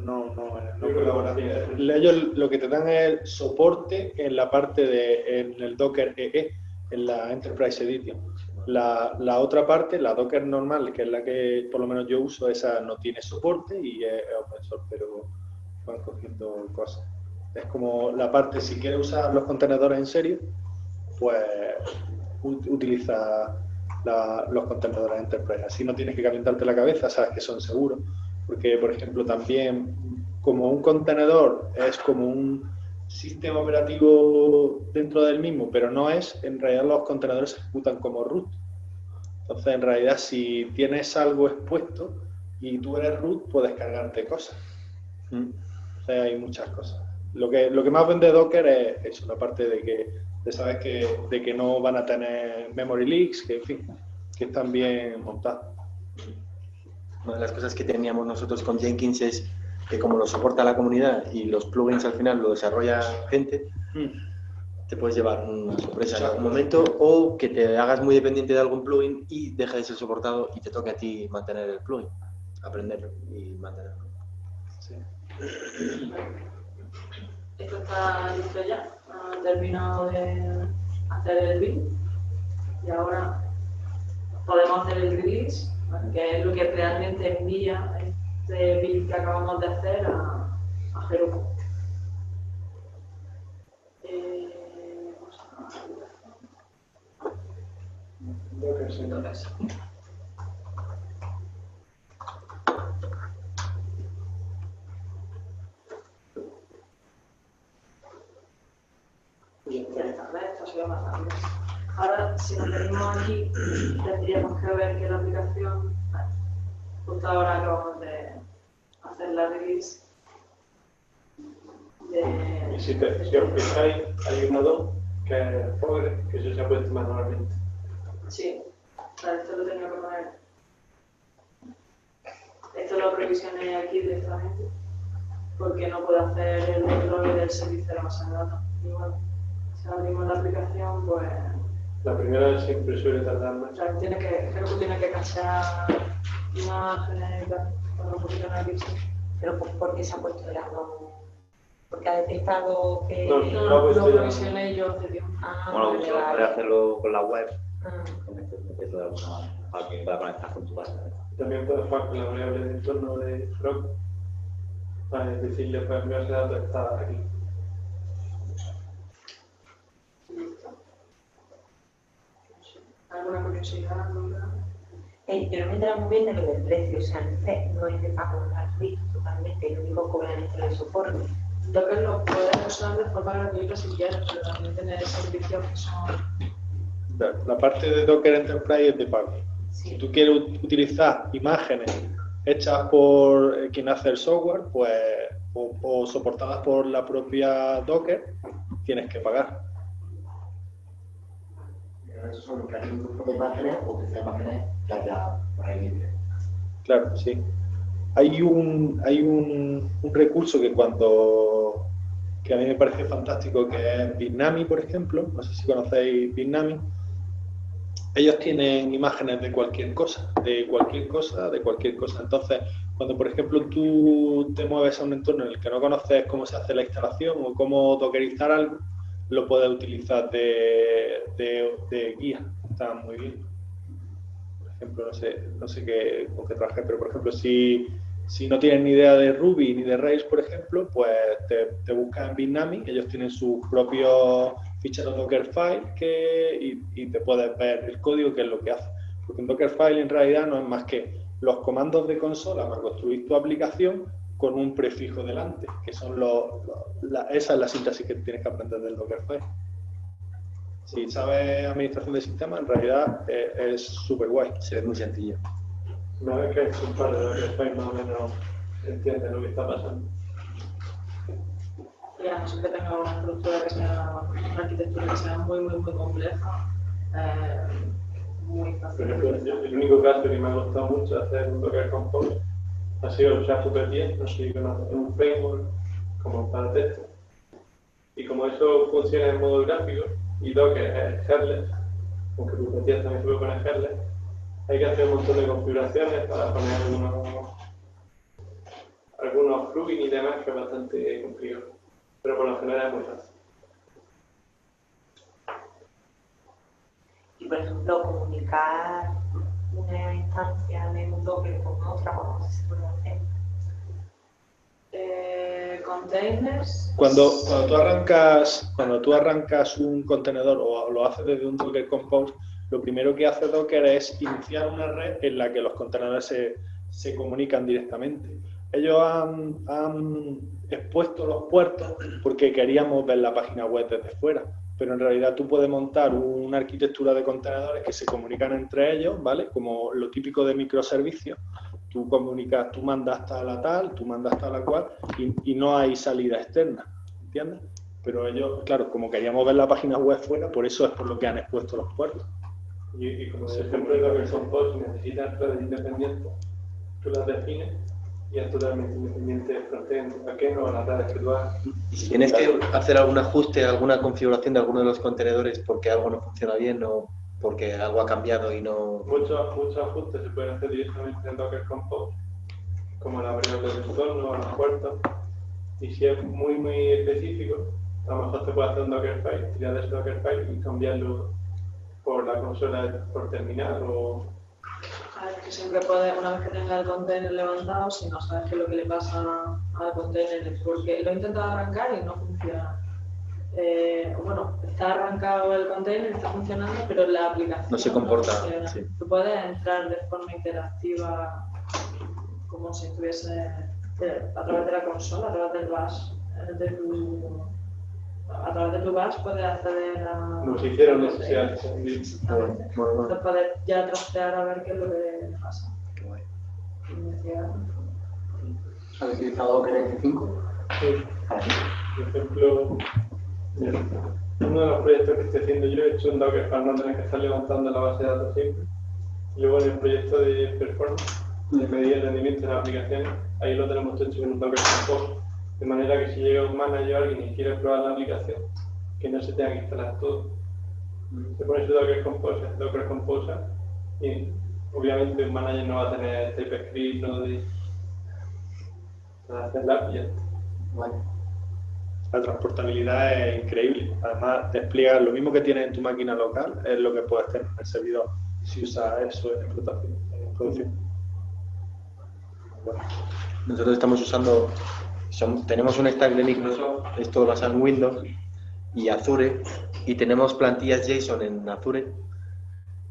No Yo creo que colaboran. sí. Ellos lo que te dan es soporte en la parte en el Docker EE, en la Enterprise Edition. La otra parte, la Docker normal, que es la que por lo menos yo uso, esa no tiene soporte y es open source, pero van cogiendo cosas. Es como la parte, si quieres usar los contenedores en serio, pues utiliza los contenedores Enterprise. Así no tienes que calentarte la cabeza, sabes que son seguros. Porque, por ejemplo, también como un contenedor es como un sistema operativo dentro del mismo, pero no es, en realidad los contenedores se ejecutan como root. Entonces, en realidad, si tienes algo expuesto y tú eres root, puedes cargarte cosas. Entonces, hay muchas cosas. Lo que más vende Docker es eso, la parte de saber de que no van a tener memory leaks, que en fin, que están bien montados. Una de las cosas que teníamos nosotros con Jenkins es que como lo soporta la comunidad y los plugins al final lo desarrolla gente, te puedes llevar una sorpresa en algún momento o que te hagas muy dependiente de algún plugin y deje de ser soportado y te toque a ti mantener el plugin, aprenderlo y mantenerlo. Sí. Esto está listo ya, he terminado de hacer el build y ahora podemos hacer el release, que es lo que realmente envía este build que acabamos de hacer a Heroku. Docker, sí. Entonces, ya está, ¿ves? Esto ha sido más rápido. Ahora, si nos venimos aquí, tendríamos que ver que la aplicación, justo ahora acabamos de hacer la release de... Y si os fijáis, hay un add-on que es Progress, que eso se ha puesto manualmente. Sí, esto lo tengo que poner. Esto lo provisioné aquí directamente, porque no puedo hacer el deploy del servicio de la base de datos. Y bueno, si abrimos la aplicación, pues... La primera vez siempre suele tardar más. O sea, Heroku tiene que cachear imágenes y tal, con un poquito de aquí. Pero ¿por qué se ha puesto el addon? Porque ha detectado que... No, No, pues lo ya- provisioné yo hace tiempo. Ah, Bueno, vale, si vale. puedes hacerlo con la web, Ah. meterlo de alguna manera, para que pueda conectar con tu base. También puedes jugar con la variable de entorno de Frog. Para decirle, pues mi base de datos está aquí. ¿Alguna curiosidad? ¿Alguna? Yo no me entero muy bien de lo del precio, o sea, no es de pago gratuito totalmente, lo único que cobran es el soporte. Docker lo puedes usar de forma gratuita si quieres, pero también tener servicios que son... La parte de Docker Enterprise es de pago. Si Sí. tú quieres utilizar imágenes hechas por quien hace el software, pues, o soportadas por la propia Docker, tienes que pagar. Eso son casi un grupo de imágenes o que sea imágenes que haya por ahí libre. Claro, sí. Hay un recurso que que a mí me parece fantástico, que es Bitnami, por ejemplo. No sé si conocéis Bitnami. Ellos tienen imágenes de cualquier cosa, de cualquier cosa, de cualquier cosa. Entonces, cuando, por ejemplo, tú te mueves a un entorno en el que no conoces cómo se hace la instalación o cómo dockerizar algo, lo puedes utilizar de guía. Está muy bien. Por ejemplo, no sé con qué trabajé, pero por ejemplo, si Si no tienes ni idea de Ruby ni de Rails, por ejemplo, pues te buscas en Bitnami, ellos tienen sus propios ficheros Dockerfile y te puedes ver el código, que es lo que hace. Porque un Dockerfile en realidad no es más que los comandos de consola para construir tu aplicación con un prefijo delante, que son esa es la síntesis que tienes que aprender del Dockerfile. Si sabes administración de sistemas, en realidad es súper guay. Sí, es muy sencillo. Una vez que es un par de Dockerfile más o menos entiende lo que está pasando. Y a no ser que tenga una estructura que sea, una arquitectura que sea muy compleja, muy Por fácil. ejemplo, el único caso que me ha costado mucho hacer un Docker Compose ha sido usar Super10, no sé si conoces, un framework como para texto. Y como eso funciona en modo gráfico y Docker es headless, aunque Super10 también se puede poner headless, hay que hacer un montón de configuraciones para poner algunos plugins y demás, que es bastante complicado. Pero por lo general es muy fácil. Y por ejemplo, comunicar una instancia de un Docker con otra, ¿cómo se puede hacer? Containers. Cuando tú arrancas un contenedor o lo haces desde un Docker Compose, lo primero que hace Docker es iniciar una red en la que los contenedores se comunican directamente. Ellos han expuesto los puertos porque queríamos ver la página web desde fuera, pero en realidad tú puedes montar una arquitectura de contenedores que se comunican entre ellos, ¿vale? Como lo típico de microservicios. Tú comunicas, tú mandas tal a tal, tú mandas tal a cual, y no hay salida externa, ¿entiendes? Pero ellos, claro, como queríamos ver la página web fuera, por eso es por lo que han expuesto los puertos. Y como ejemplo de Docker Compose, necesitas redes independientes, tú las defines y es totalmente independiente del frontend, backend o las redes que tú hagas. Y si tienes que hacer algún ajuste, alguna configuración de alguno de los contenedores porque algo no funciona bien o porque algo ha cambiado y no... Muchos ajustes se pueden hacer directamente en Docker Compose, como la variable del entorno o las puertas. Y si es muy específico, a lo mejor te puede hacer un Dockerfile, tirar de ese Dockerfile y cambiarlo por la consola por terminal o... A ver, que siempre puedes, una vez que tenga el container levantado, si no sabes qué es lo que le pasa al container, porque lo he intentado arrancar y no funciona. Bueno, está arrancado el container, está funcionando, pero la aplicación No se comporta, funciona. sí. Tú puedes entrar de forma interactiva, como si estuviese a través de la consola, a través del bash, a través de tu bash puedes acceder a... Como si hicieran necesidades. Exactamente. Bueno. Entonces puedes ya trastear a ver qué es lo que le pasa. Qué guay. Investigar. ¿Has utilizado Docker F5? Sí. Por ejemplo, uno de los proyectos que estoy haciendo yo he hecho un Docker para no tener que estar levantando la base de datos siempre. Y luego en el proyecto de performance, de medida de rendimiento de las aplicaciones, ahí lo tenemos hecho en un Docker Compose. De manera que si llega un manager o alguien y quiere probar la aplicación, que no se tenga que instalar todo. Se pone su Docker Composer y obviamente un manager no va a tener TypeScript, no de para hacer la API. Vale. La transportabilidad es increíble. Además, despliega lo mismo que tienes en tu máquina local, es lo que puedes tener en el servidor si usas eso en explotación, en producción. Bueno. Nosotros estamos usando, tenemos un stack de Microsoft, esto basado en Windows y Azure, y tenemos plantillas JSON en Azure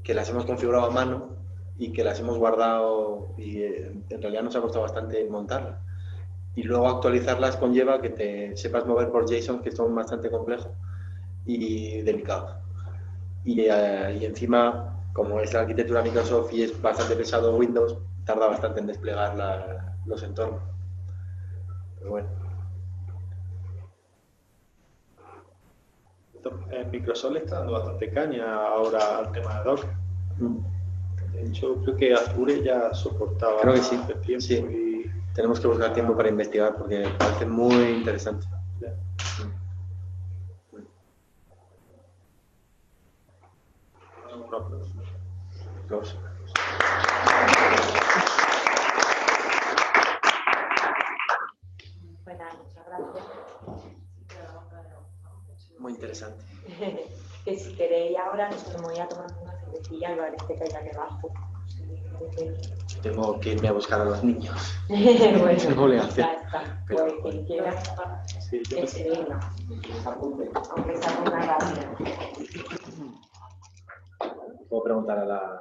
que las hemos configurado a mano y que las hemos guardado y en realidad nos ha costado bastante montarlas. Y luego actualizarlas conlleva que te sepas mover por JSON, que son bastante complejos y delicados. Y encima, como es la arquitectura Microsoft y es bastante pesado Windows, tarda bastante en desplegar los entornos. Pero bueno. Microsoft le está dando bastante caña ahora al tema de Docker. De hecho, creo que Azure ya soportaba Creo que sí, hace tiempo sí. y Tenemos que buscar tiempo para investigar porque me parece muy interesante. ya. Los- Bueno, muchas gracias. Muy interesante. Que si queréis ahora nos voy a tomar una cervecilla y va a ver que hay aquí abajo. Tengo que irme a buscar a los niños. Bueno, No le hace. ya está. Pues quien quiera Sí, yo que se venga, aunque sea con una rápida. Puedo preguntar a la